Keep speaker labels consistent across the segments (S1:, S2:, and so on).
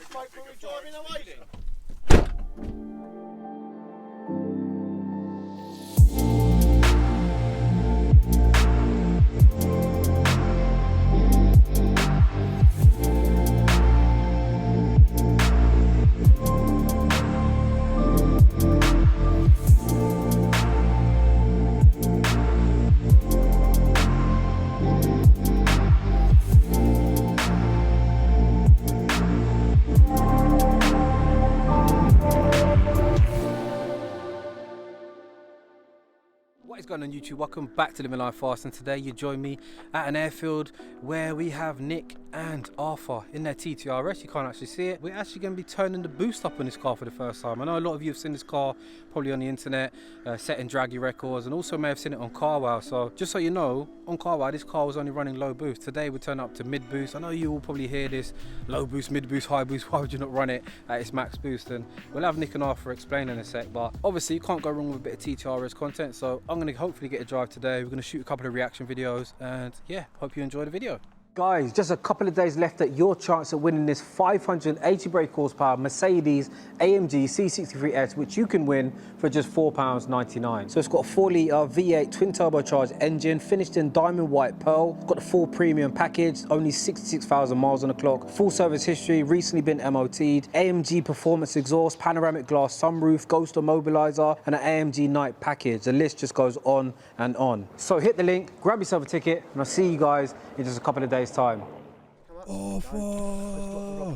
S1: Spoke when we were driving away then.
S2: What is going on YouTube? Welcome back to Living Life Fast, and today you join me at an airfield where we have Nick and Arthur in their TTRS. You can't actually see it. We're actually going to be turning the boost up on this car for the first time. I know a lot of you have seen this car probably on the internet, setting draggy records, and also may have seen it on CarWow. So just so you know, on CarWow this car was only running low boost. Today we turn up to mid boost. I know you will probably hear this low boost, mid boost, high boost. Why would you not run it at its max boost? And we'll have Nick and Arthur explain in a sec, but obviously you can't go wrong with a bit of TTRS content. So I'm going to hopefully get a drive today. We're going to shoot a couple of reaction videos, and yeah, hope you enjoy the video. Guys, just a couple of days left at your chance at winning this 580 brake horsepower Mercedes AMG C63S, which you can win for just £4.99. So it's got a 4-litre V8 twin turbocharged engine, finished in diamond white pearl. It's got the full premium package, only 66,000 miles on the clock, full service history, recently been MOT'd, AMG performance exhaust, panoramic glass sunroof, ghost immobilizer, and an AMG night package. The list just goes on and on. So hit the link, grab yourself a ticket, and I'll see you guys in just a couple of days time.
S3: Oh,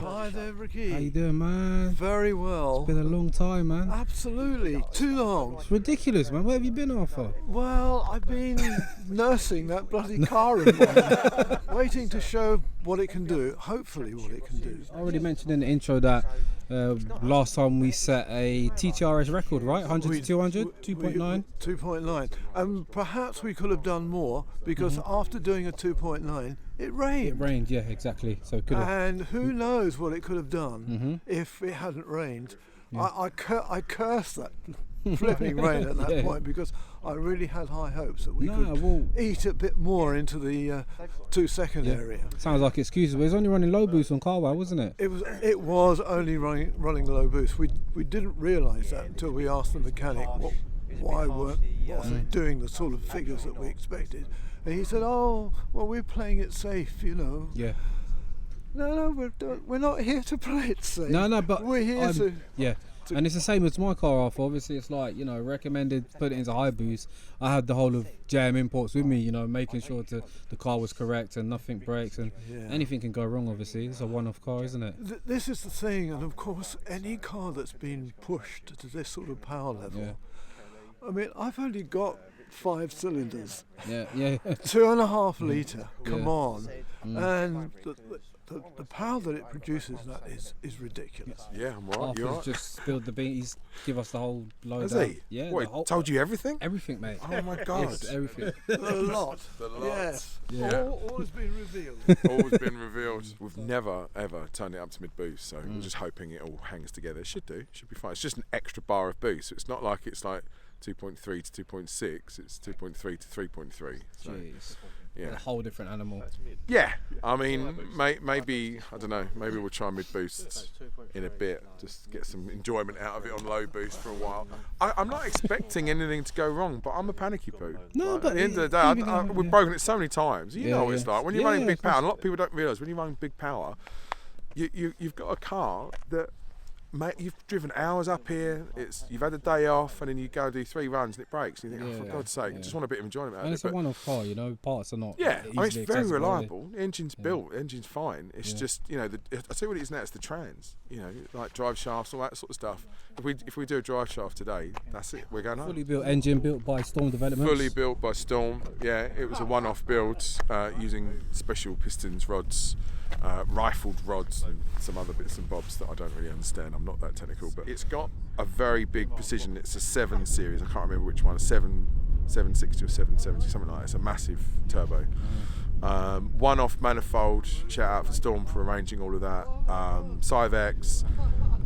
S3: hi there, Ricky.
S2: How you doing, man?
S3: Very well.
S2: It's been a long time, man.
S3: Absolutely, too long.
S2: It's ridiculous, man. Where have you been, Arthur?
S3: Well, I've been nursing that bloody car in mine, waiting to show what it can do, hopefully what it can do.
S2: I already mentioned in the intro that last time we set a TTRS record, right? 100 to 200, 2.9?
S3: 2.9. And perhaps we could have done more, because after doing a 2.9, it rained.
S2: It rained, yeah, exactly. So it could have.
S3: And who knows what it could have done if it hadn't rained.
S2: Yeah.
S3: I cursed that flipping rain at that point, because I really had high hopes that we could eat a bit more into the 2-second area.
S2: Sounds like excuses, but it was only running low boost on CarWow, wasn't it?
S3: It was only running low boost. We didn't realise that until we asked the mechanic why wasn't doing the sort of figures that we expected. And he said, "Oh, well, we're playing it safe, you know."
S2: Yeah.
S3: No, we're not here to play it safe.
S2: No, but
S3: we're here to.
S2: Yeah. And it's the same as my car, Arthur. Obviously, it's like, you know, recommended put it into high boost. I had the whole of JM Imports with me, you know, making sure the car was correct and nothing breaks, and anything can go wrong, obviously. It's a one-off car, isn't it?
S3: This is the thing, and of course, any car that's been pushed to this sort of power level. I mean, I've only got 5 cylinders.
S2: Yeah.
S3: 2.5 litre. Come on. And the power that it produces is ridiculous.
S4: Yeah, I'm right.
S2: Arthur's just spilled the beans. Give us the whole load.
S4: Has he?
S2: Yeah.
S4: What, told you everything?
S2: Everything, mate.
S4: Oh my God.
S2: Yes, everything.
S3: The lot. Yes.
S4: Yeah.
S3: All has been revealed.
S4: All has been revealed. We've never ever turned it up to mid boost, so we're just hoping it all hangs together. It should do. It should be fine. It's just an extra bar of boost. So it's not like it's like 2.3 to 2.6. It's 2.3 to 3.3. So,
S2: jeez.
S4: yeah.
S2: A whole different animal.
S4: Yeah. I mean, maybe I don't know. Maybe we'll try mid boost in a bit, just get some enjoyment out of it on low boost for a while. I'm not expecting anything to go wrong, but I'm a panicky poo.
S2: No, but
S4: at the end of the day, we've broken it so many times. You know what it's like when you're running big power. And a lot of people don't realise when you're running big power, you've got a car that. Mate, you've driven hours up here, you've had a day off, and then you go do 3 runs and it breaks, and you think, oh, for God's sake, just want a bit of enjoyment out of it.
S2: And it's a one-off car, you know, parts are not
S4: I mean, it's very reliable. The engine's built, the engine's fine. It's just, you know, I tell you what it is now, it's the trans, you know, like drive shafts, all that sort of stuff. If we do a drive shaft today, that's it, we're going home.
S2: Fully built engine, built by Storm Developments.
S4: Fully built by Storm, yeah. It was a one-off build using special pistons, rods, rifled rods, and some other bits and bobs that I don't really understand. I'm not that technical, but it's got a very big precision. It's a 7 series. I can't remember which one. 760 or 770, something like that. It's a massive turbo. One-off manifold. Shout out for Storm for arranging all of that. Cyvex,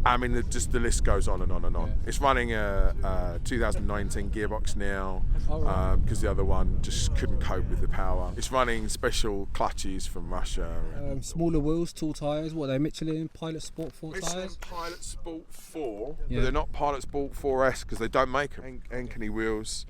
S4: I mean, just the list goes on and on and on. It's running a 2019 gearbox now because the other one just couldn't cope with the power. It's running special clutches from Russia.
S2: Smaller wheels, tall tyres. What are they? Michelin Pilot Sport 4
S4: Michelin
S2: tyres?
S4: Pilot Sport 4, but they're not Pilot Sport 4S because they don't make them. Ankeny wheels.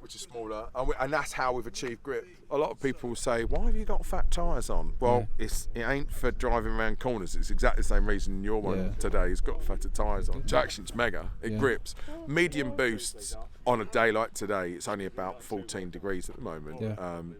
S4: Which is smaller, and that's how we've achieved grip. A lot of people say, why have you got fat tyres on? Well, it ain't for driving around corners. It's exactly the same reason your one today has got fatter tyres on. Traction's mega, it grips. Medium boosts on a day like today, it's only about 14 degrees at the moment.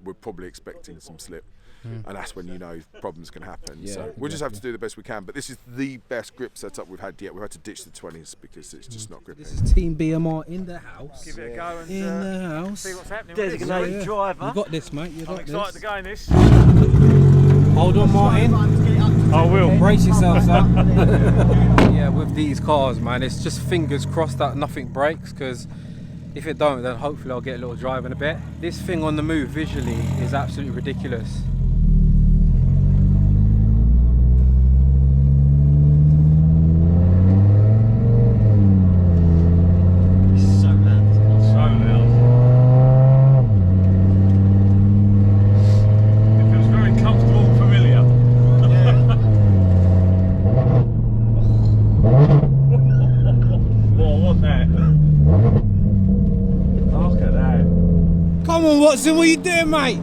S4: We're probably expecting some slip. And that's when you know problems can happen. So we'll just have to do the best we can. But this is the best grip setup we've had yet. We've had to ditch the 20s because it's just not gripping.
S2: This is Team BMR in the house.
S1: Give it a go and
S2: in the house.
S1: see what's happening.
S5: Designated driver.
S2: You got this, mate. You got
S1: I'm excited to go in this.
S2: Hold on, Martin.
S1: I will.
S2: Brace yourselves up. Yeah, with these cars, man, it's just fingers crossed that nothing breaks, because if it don't, then hopefully I'll get a little drive in a bit. This thing on the move visually is absolutely ridiculous. Come on, Watson, what are you doing, mate?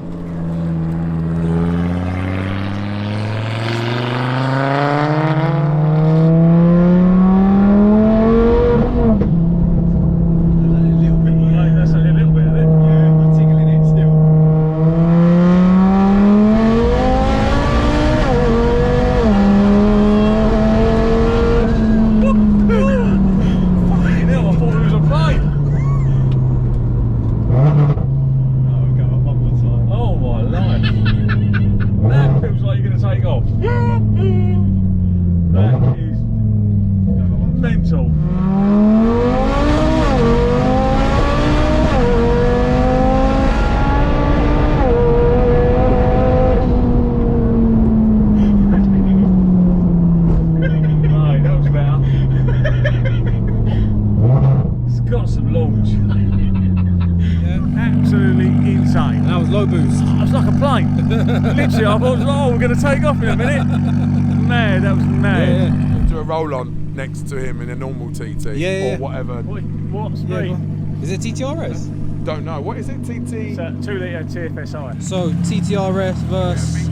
S1: Literally, I thought, oh, we're going to take off in a minute. Mad, that was mad.
S4: Do a roll on next to him in a normal TT or whatever.
S1: What speed?
S2: Is it TTRS?
S4: Don't know. What is it, TT?
S1: It's a 2 litre TFSI.
S2: So TTRS versus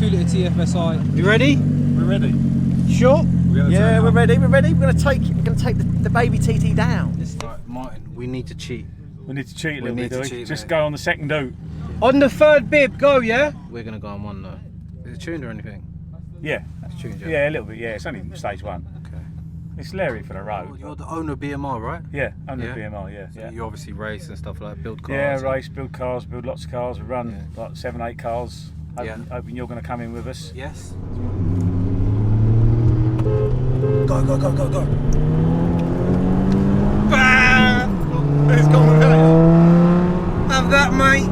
S2: 2 litre TFSI. You ready?
S5: We're ready.
S2: Sure?
S5: Yeah, we're ready. We're ready. We're going to take the baby TT down.
S2: Right, Martin, we need to cheat.
S1: We need to cheat a little bit, do we? Just
S2: mate.
S1: go on the second boot.
S2: On the third bib, go, yeah? We're going to go on one though. Is it tuned or anything?
S1: Yeah.
S2: It's tuned, yeah?
S1: Yeah, a little bit, yeah. It's only stage 1.
S2: Okay.
S1: It's Larry for the road.
S2: You're the owner of BMR, right?
S1: Yeah, owner of BMR, yeah.
S2: So you obviously race and stuff like that, build cars.
S1: Yeah, race, build cars, build lots of cars. We run like 7, 8 cars. Hoping you're going to come in with us.
S2: Yes.
S5: Go, go, go, go, go.
S2: Bam!
S5: It's gone with that.
S2: Have that, mate.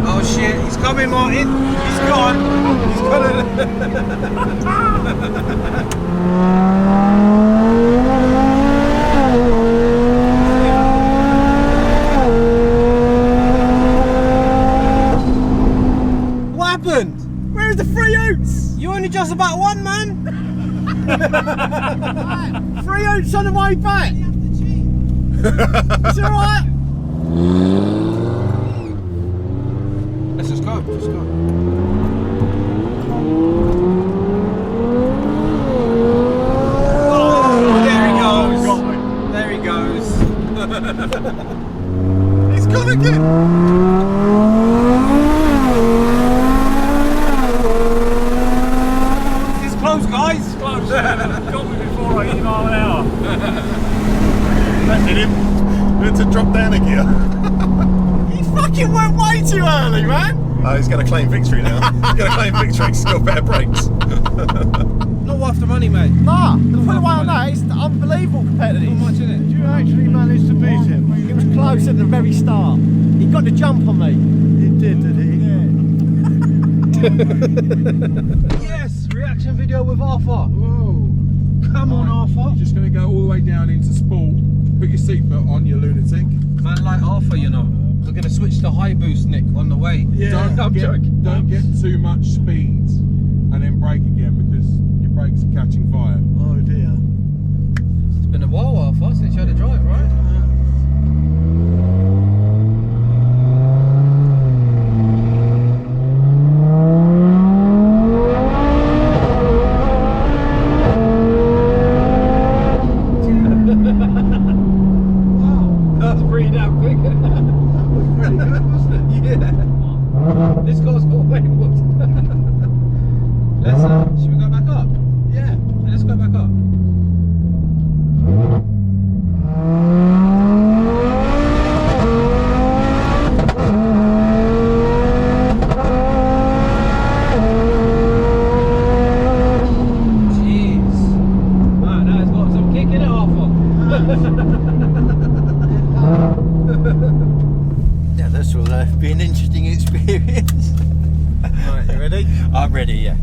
S2: Oh shit, he's coming, Martin. He's gone. He's gone. What happened?
S5: Where's the 3 oots?
S2: You only just about won, man.
S5: 3 oots on the way back. It's alright.
S2: Let's just go. Just go. Oh, there he goes. There he goes.
S5: He's gone again.
S2: It's close, guys.
S1: Close. Got me before 80 mile an hour.
S5: That did him. We had to drop down a gear. He fucking went way too early, man. Oh, he's going to claim victory now. He's going to claim victory. He's got better brakes.
S2: Not worth the money, mate.
S5: Nah, the full way on that, it's unbelievable competitive.
S2: Not much in it.
S3: Did you actually manage to beat him?
S5: It was close at the very start. He got the jump on me.
S3: He did he?
S5: Yeah.
S2: Yes, reaction video with Arthur.
S4: You're just going to go all the way down into sport. Put your seatbelt on, you lunatic.
S2: Man like Arthur, you know. We're going to switch to high boost, Nick, on the way.
S4: Yeah.
S2: I'm joking.
S4: Don't get too much speed and then brake again because your brakes are catching fire.
S3: Oh dear.
S2: It's been a while, Arthur, since you had a drive, right? That was pretty damn quick.
S3: That was pretty good, wasn't it?
S2: Yeah. This car's got way more. Should we go back up?
S3: Yeah.
S2: Let's go back up. Jeez. Man, that has got some kick in it, Arthur.
S6: Yeah, this will be an interesting experience.
S2: Alright, you ready?
S6: I'm ready, yeah.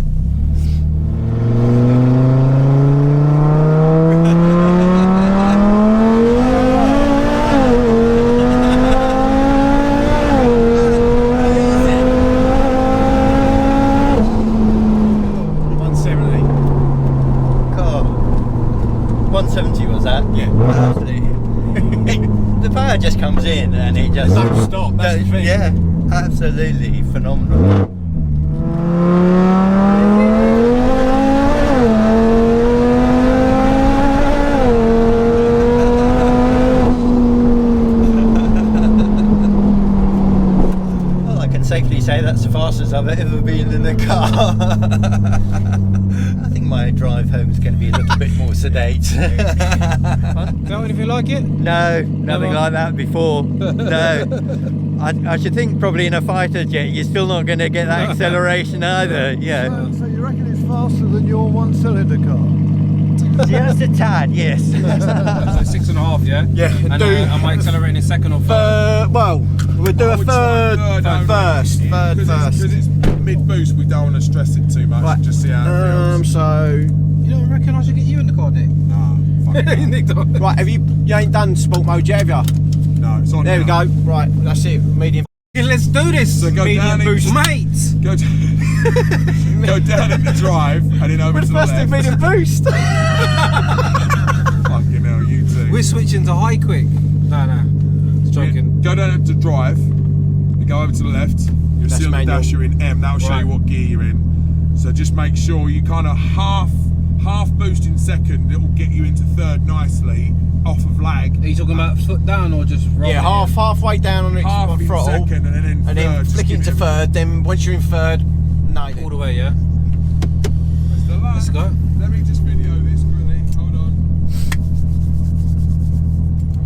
S5: Car.
S6: 170 was that?
S5: Yeah.
S6: Absolutely. The power just comes in and it just
S5: Don't stop, that's the thing.
S6: Yeah, absolutely phenomenal. Well, I can safely say that's the fastest I've ever been in a car. I think my drive home is going to be a little bit more sedate.
S2: Felt anything like it?
S6: No, nothing
S2: Never?
S6: like that before. No. I should think probably in a fighter jet you're still not going to get that acceleration either. Yeah.
S3: So you reckon it's faster than your one-cylinder car?
S6: Just a tad, yes.
S2: So 6.5, yeah?
S5: Yeah,
S2: And
S5: do-
S2: am I accelerating in second or third?
S5: Well, we'll do a third first.
S4: Because it's mid-boost, we don't want to stress it too much.
S5: Right.
S4: Just see how it feels.
S5: So
S2: You don't reckon I should get you in the car, Nick?
S4: Nah, fuck it.
S2: Nick, don't.
S5: right, you ain't done sport mode yet, have you?
S4: No, it's on
S5: There we
S4: now.
S5: go. Right, that's it. Medium.
S2: Let's do this.
S4: So go
S2: medium
S4: down in-
S2: boost, mate.
S4: Go, go down in the drive and then over to the
S5: First
S4: left.
S5: medium boost.
S4: Fucking hell, you two.
S2: We're switching to high quick. No, it's joking.
S4: Go down to drive, you go over to the left, you'll
S5: That's
S4: see on the
S5: manual.
S4: dash you're in M, that'll show you
S2: Right.
S4: what gear you're in. So just make sure you kind of half boost in second, it will get you into third nicely, off of lag.
S2: Are you talking about foot down or just rolling?
S5: Yeah, halfway down on the
S4: Half in
S5: throttle,
S4: second and then in
S5: and
S4: third.
S5: then
S4: just
S5: flick
S4: give
S5: it to
S4: it-
S5: third. Then once you're in third, nail
S2: all
S5: it.
S2: the way, yeah?
S4: Press the line.
S2: Let's go.
S4: Let me just video this quickly, hold on.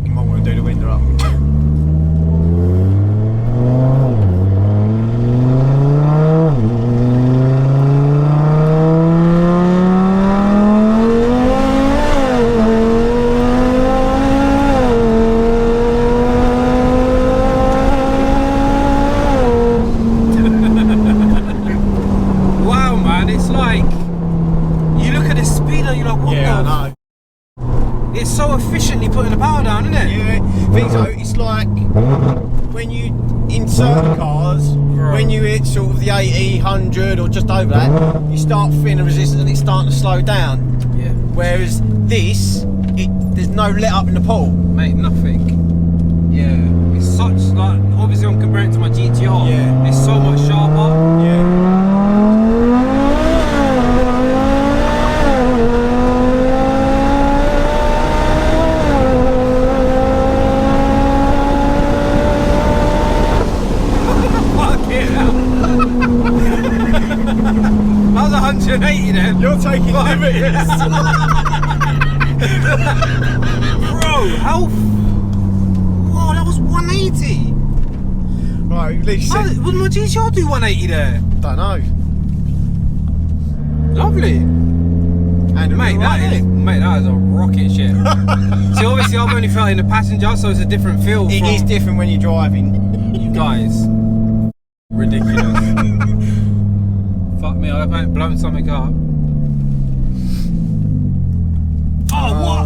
S5: You might want to do the window up.
S2: Wow, man, it's like you look at the speed and you're like, what
S5: Yeah,
S2: the?
S5: I know.
S2: It's so efficiently putting the power down, isn't it?
S5: Yeah, things like, it's like when you in certain cars, when you hit sort of the 80, 100 or just over that, you start feeling the resistance and it's starting to slow down.
S2: Yeah.
S5: Whereas this, there's no let up in the pull.
S2: Mate, nothing. Yeah. It's such like obviously I'm comparing it to my GTR.
S5: Yeah.
S2: It's so much sharper.
S5: Yeah.
S2: Fuck it. I was 180 then.
S5: You're taking liberties.
S2: Bro, how? Whoa, that was 180.
S5: Right, at least
S2: How did my GTR do 180 there?
S5: don't know.
S2: Lovely.
S5: And
S2: Mate, that is a rocket ship. See, obviously I've only felt in the passenger, so it's a different feel.
S5: It
S2: from
S5: is different when you're driving.
S2: you guys. Ridiculous. Fuck me, I hope I ain't blown something up. Oh, what?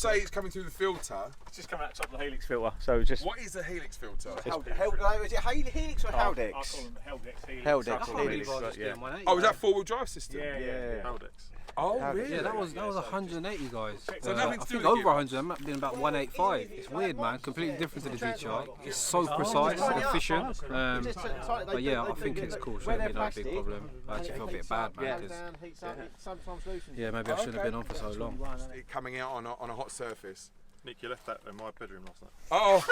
S4: say it's coming through the filter.
S1: It's just coming out the top of the helix filter. So just.
S4: What is a helix filter?
S5: Is it Helix or
S1: I call
S5: Haldex?
S1: them Heldex helix.
S5: Heldex,
S1: I call them
S5: Helix,
S1: helix, yeah.
S4: Oh, is that 4-wheel drive system?
S1: Yeah.
S5: Haldex.
S4: Oh, really?
S2: Yeah, that was 180 guys.
S4: So nothing to
S2: I
S4: do
S2: think
S4: with
S2: over 100. It might have been about 185. It's weird, man. Completely different to the GTI. It's so precise, efficient. But yeah, I think it's cool. Shouldn't be no big problem. I actually feel a bit bad, man. Yeah, maybe I shouldn't have been on for so long.
S4: It coming out on a hot surface.
S5: Nick, you left that in my bedroom last night.
S4: Oh.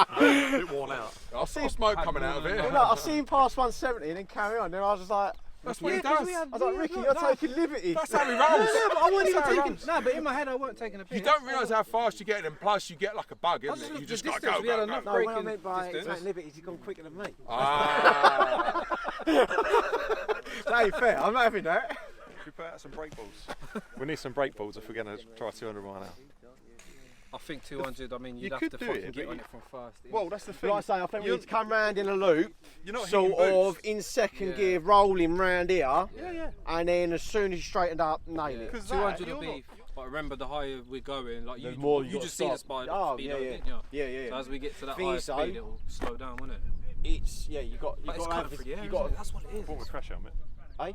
S5: A bit worn out.
S4: I saw smoke coming out of it.
S7: Well, I seen past 170 and then carry on. Then I was just like,
S4: That's what he does.
S7: I was like, Ricky, you're taking liberties.
S4: That's how he rolls.
S2: But I wasn't even taking. No, but in my head I wasn't taking a piss.
S4: You don't realise how fast you get, and plus you get like a bug, isn't it? You just got to go, go, go.
S7: No, what I meant by taking liberties, you've gone quicker than me.
S4: Ah.
S7: That ain't fair. I'm not having that.
S5: Should we put out some brake balls? We need some brake balls if we're going to try 200 mile an hour.
S2: I think 200. I mean, you'd
S5: You
S2: have
S5: could
S2: to
S5: do
S2: fucking
S5: it,
S2: get
S5: but
S2: on
S5: you-
S2: it from first.
S5: Well, that's the thing.
S7: Like I say, I think we need to come round in a loop,
S5: You're not
S7: sort
S5: hitting
S7: of
S5: boost.
S7: in second gear, rolling round here,
S5: Yeah.
S7: and then as soon as you straightened up, nail it.
S5: Because
S2: 200 will be. But remember, the higher we're going, like
S7: The
S2: you,
S7: more
S2: you
S7: you
S2: just
S7: gotta
S2: see the
S7: stop.
S2: speed.
S7: Oh,
S2: speed
S7: yeah,
S2: of
S7: yeah.
S2: it, yeah.
S7: Yeah.
S2: So as we get to that
S7: Thing
S2: higher
S7: is, though,
S2: speed, it will slow down, won't it?
S7: It's you got
S2: But it's
S7: to have
S2: comfort, yeah.
S7: you got
S2: That's what it is.
S5: Forward crash helmet.
S7: eh?